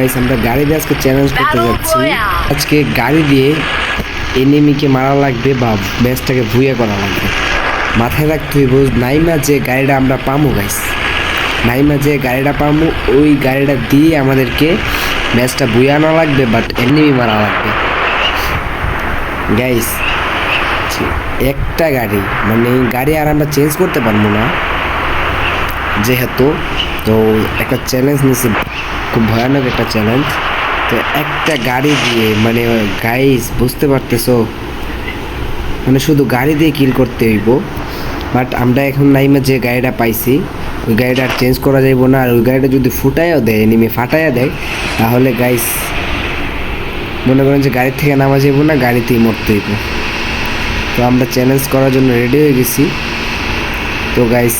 Guys আমরা গাড়ি দিয়ে আজকে চ্যালেঞ্জ করতে যাচ্ছি। আজকে গাড়ি দিয়ে এনিমিকে মারা লাগবে বা ম্যাচটাকে ভুইয়া করা লাগবে। মাথায় রাখতে হইব নাইমা যে গাড়িটা আমরা পামু গাইস, নাইমা যে গাড়িটা পামু ওই গাড়িটা দিয়ে আমাদেরকে ম্যাচটা ভুইয়া আনা লাগবে, বাট এনিমি মারা লাগবে গাইস। একটা গাড়ি মানে গাড়ি আর আমরা চেঞ্জ করতে পারবো না যেহেতু, তো একটা চ্যালেঞ্জ নিয়েছি, খুব ভয়ানক একটা চ্যালেঞ্জ। তো একটা গাড়ি দিয়ে মানে গাইস বুঝতে পারতেছো, মানে শুধু গাড়ি দিয়ে কিল করতে হইব। বাট আমরা এখন নাইমা যে গাড়িটা পাইছি ওই গাড়িটা আর চেঞ্জ করা যাইব না। আর ওই গাড়িটা যদি ফুটাইও দেয়, এনিমি ফাটাইয়া দেয়, তাহলে গাইস মনে করেন যে গাড়ি থেকে নামা যাইব না, গাড়িতেই মরতে হইব। তো আমরা চ্যালেঞ্জ করার জন্য রেডি হয়ে গেছি। তো গাইস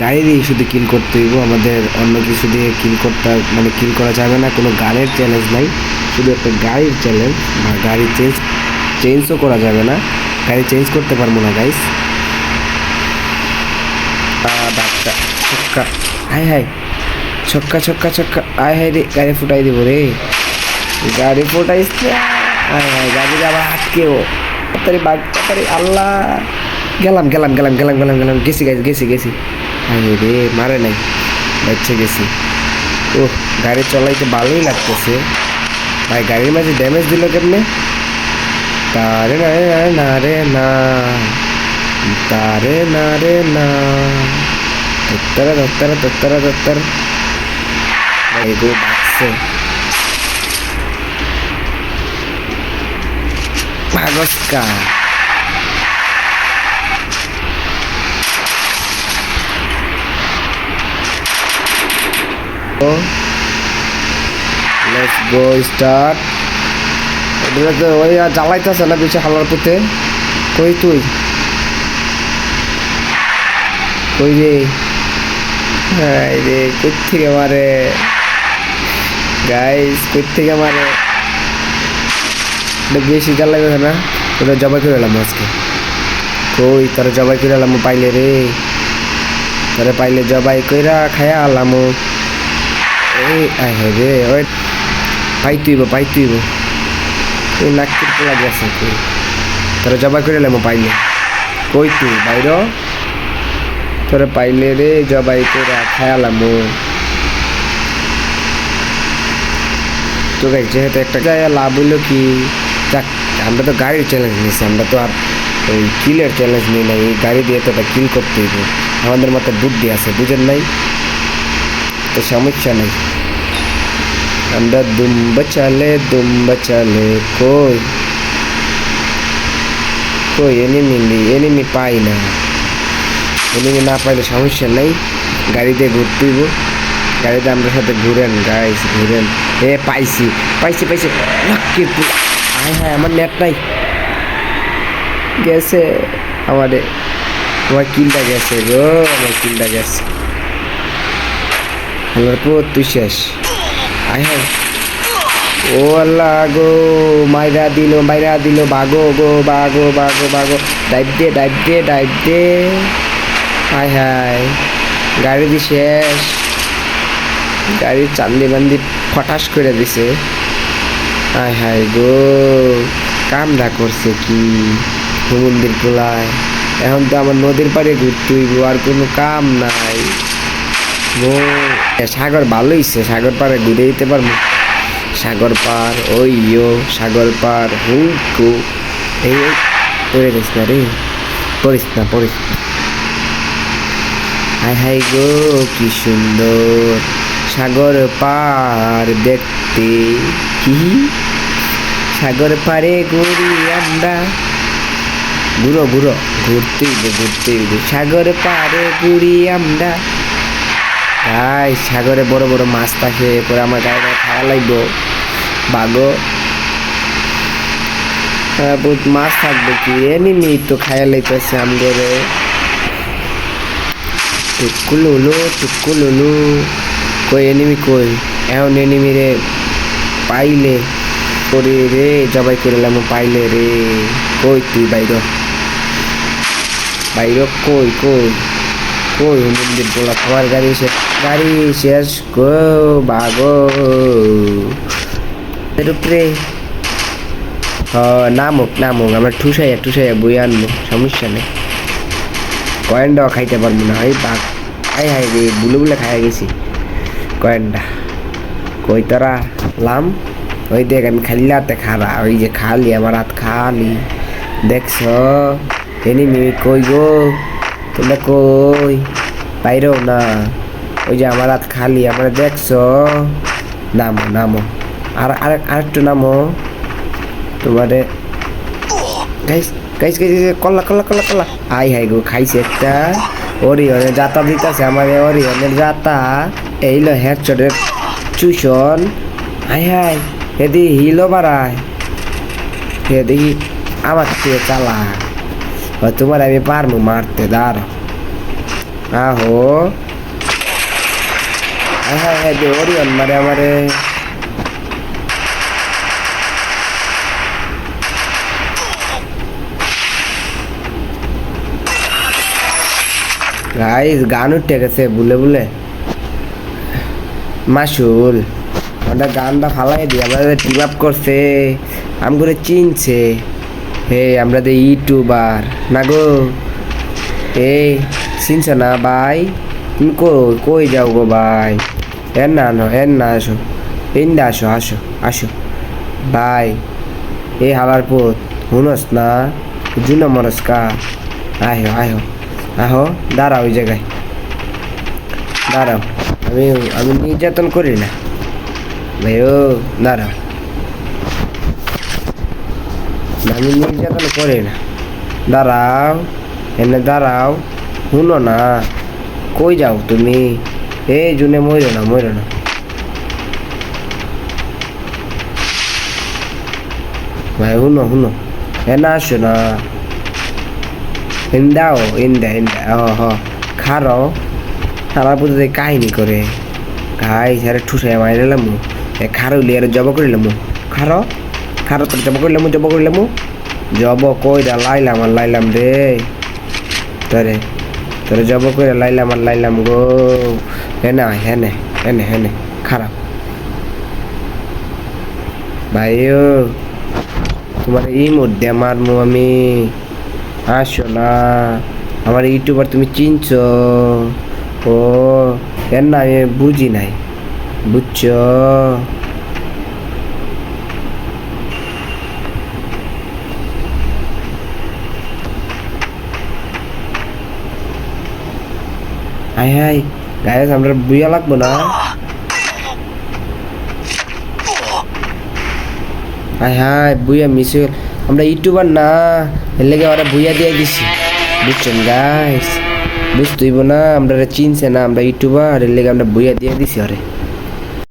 গাড়ি দিয়ে শুধু কিল করতে হইব, আমাদের অন্য কিছু দিয়ে কিল করতে মানে কিল করা যাবে না। কোনো গাড়ির চ্যালেঞ্জ নাই, শুধু একটা গাড়ির চ্যালেঞ্জ। বা গাড়ি চেঞ্জও করা যাবে না, গাড়ি চেঞ্জ করতে পারবো না গাইস। ছক্কা, হাই হাই, ছক্কা ছক্কা ছক্কা, আয় হাই রে, গাড়ি ফুটাই দিব রে, গাড়ি ফুটাইছে। হাই হাই, গাড়ি আবার আটকেও, তাড়াতাড়ি বাগ, তাড়াতাড়ি, আল্লাহ, গেলাম গেলাম গেলাম গেলাম গেলাম গেলাম, গেছি গাইস, গেছি গেছি। হাই রে, মারে নাই, বাচ্চা গেছি। ও গাড়ি চলাইতে ভালোই লাগতেছে ভাই। গাড়ির মাঝে ড্যামেজ দিল কেমনে? তারে না রে না রে না, তারে না রে না, দত্তারা দত্তারা দত্তারা দত্তার, এগো বাঁচছে। ভাগস্কা লেটস গো স্টার্ট। এটা তো ওই জ্বালাইতেছে না বেশি হালার পুঁতে। কই তুই, কই রে? হ্যাঁ রে, কই থেকে মারে গাইস, কই থেকে মারে? এটা বেশি জ্বালাইতেছে না, ওটা জবাই করে এলাম আজকে। কই তারা জবাই করে এলাম পাইলে রে, তারা পাইলে জবাই কইরা খায়া আলাম। এই আয় রে, ওই পাইতুইব পাইতুইব, এই নাক কিরতে লাগে আছে। কই তারা জবাই করে এলাম পাইলে? কই তুই বাইর, তোরা পাইলে রে জবাই করে খায়ালাম। তো গাইস যেহেতু একটা জায়গা লাভ হইলো কি, যাক আমরা তো গাড়ির চ্যালেঞ্জ নিয়েছি, আমরা তো আর ওই কিলের চ্যালেঞ্জ নিই নাই। এই গাড়ি দিয়ে তো কিল করতে হইব, আমাদের মাথায় বুদ্ধি আছে, বুঝেন নাই? তো সমস্যা নাই, আমরা দুম বাচালে কই কই এনিমি পাই না। এনিমি না পাইলে সমস্যা নাই, গাড়িতে ঘুরতেইব, গাড়িতে আমরা সাথে ঘুরেন গাইস, ঘুরেন। এ পাইছি পাইছি পাইছি, হায় হায়, আমার নেট নাই, গেছে আমাদের, আমার কিলটা গেছে গো, আমার কিলটা গেছে। আমার পুরো তুই শেষ। হায় হায়, ও আল্লাহ গো, মাইরা দিল বাগো গো, বাগো বাগো বাগো, ডাইভ দে ডাইভ দে ডাইভ দে। হায় হায়, গাড়ি দি শেষ, গাড়ির চান্দি বান্দি ফটাস করে দিছে। হায় হায় গো, কামটা করছে কি হুমুন্দির পোলায়। এখন তো আমার নদীর পাড়ে ঘুরতে হইব, আর কোনো কাম নাই। সাগর ভালো হইছে, সাগর পাড়ে ঘুরে দিতে পারবো। সাগর পার, ওই সাগর পার, হুইকো, এই পড়ে দিস না রে, পড়িস না পড়িস না। হাই হাই গো, কি সুন্দর সাগর পার দেখতে, কি সাগর পারে ঘুরি আমরা, ঘুরো ঘুরো, ঘুরতেই সাগর পারে ঘুরি আমরা। গাই সাগরে বড় বড় মাছ থাকে, পরে আমার গাড়িটা খাওয়া লাগবো। বাগো বহুত মাছ থাকবে কি, এনিমি তো খাইয়া লাইতেছে আমগরে। টুকুলুলু, কই এনিমি কই? এখন এনিমি রে পাইলে করে রে জবাই করলাম, পাইলে রে। কই তুই বাইর, কই কই কই মন্দির বলা তোমার গাড়ি শেষ গো বাগো এর উপরে নামুক আমরা ঠুসাইয়া বই আনবো সমস্যা নেই কয়েনটাও খাইতে পারবো না ওই বাঘ হাই রে বুলে খাইয়া গেছি কয়েনটা কই তোরা লাম ওই দেখ আমি খাইলাতে খারা ওই যে খালি আমার হাত খালি দেখছ এনিমি কই গো তোমরা কই বাইরেও না ওই যে আমার হাত খালি আমরা দেখছ নামো আরেকটু নামো তোমারে কল্লা হাই গো খাইছে একটা অরিয়নের জাতা দিতেছে আমার অরিয়নের জাতা এইলো হেডশটের চুষণ হাই হেদি হিলো বাড়ায় হে দেখি আমার থেকে চালা তোমার আমি পারবো মারতে দাঁড়ো আহো হ্যাঁ অরিয়ন মারে আমারে গাইস গান উঠে গেছে বুলে মাসুল আমরা গানটা ফালাই দিই আমরা টিম আপ করছে আমগুলো চিনছে হে আমরা যে ইউটিউবার না গো এই চিনছ না ভাই তুমি কই যাও গো ভাই এর না আসো ইন্দা আসো ভাই এই হালার পুত শুনস না জুন মরস্কা আহো দাঁড়াও ওই জায়গায় দাঁড়াও আমি নির্যাতন করি না ভাইও দাঁড়াও আমি নির্যাতন করি না দাঁড়াও এনে দাঁড়াও শুনো না কই যাও তুমি এই জুনে মরো না ভাই শুনো এনে আসো না ইন্দাও ইন্দা খারো সারা পুজোতে কাহিনী করে গাই সারে ঠুসাই মারিলাম খারো লিয়ার জব করিলাম খারো তোর জব করিলাম জব কইরা লাইলাম রে তোরে জব কইরা লাইলাম গো হেনে খারাপ ভাইও তোমার এই মধ্যে মারমু আমি আসো না আমার ইউটিউবার তুমি চিনছ ও এর না আমি বুঝি নাই বুঝছ হাই গাইস আমরা বুইয়া লাগবো না হাই বুইয়া মিস আমরা ইউটিউবার না এর লেগে ওরা বুইয়া দিয়ে দিছি বুঝছেন গাইস বুঝতেইব না আমরা চিনছে না আমরা ইউটিউবার এর লেগে আমরা বুইয়া দিয়ে দিছি আরে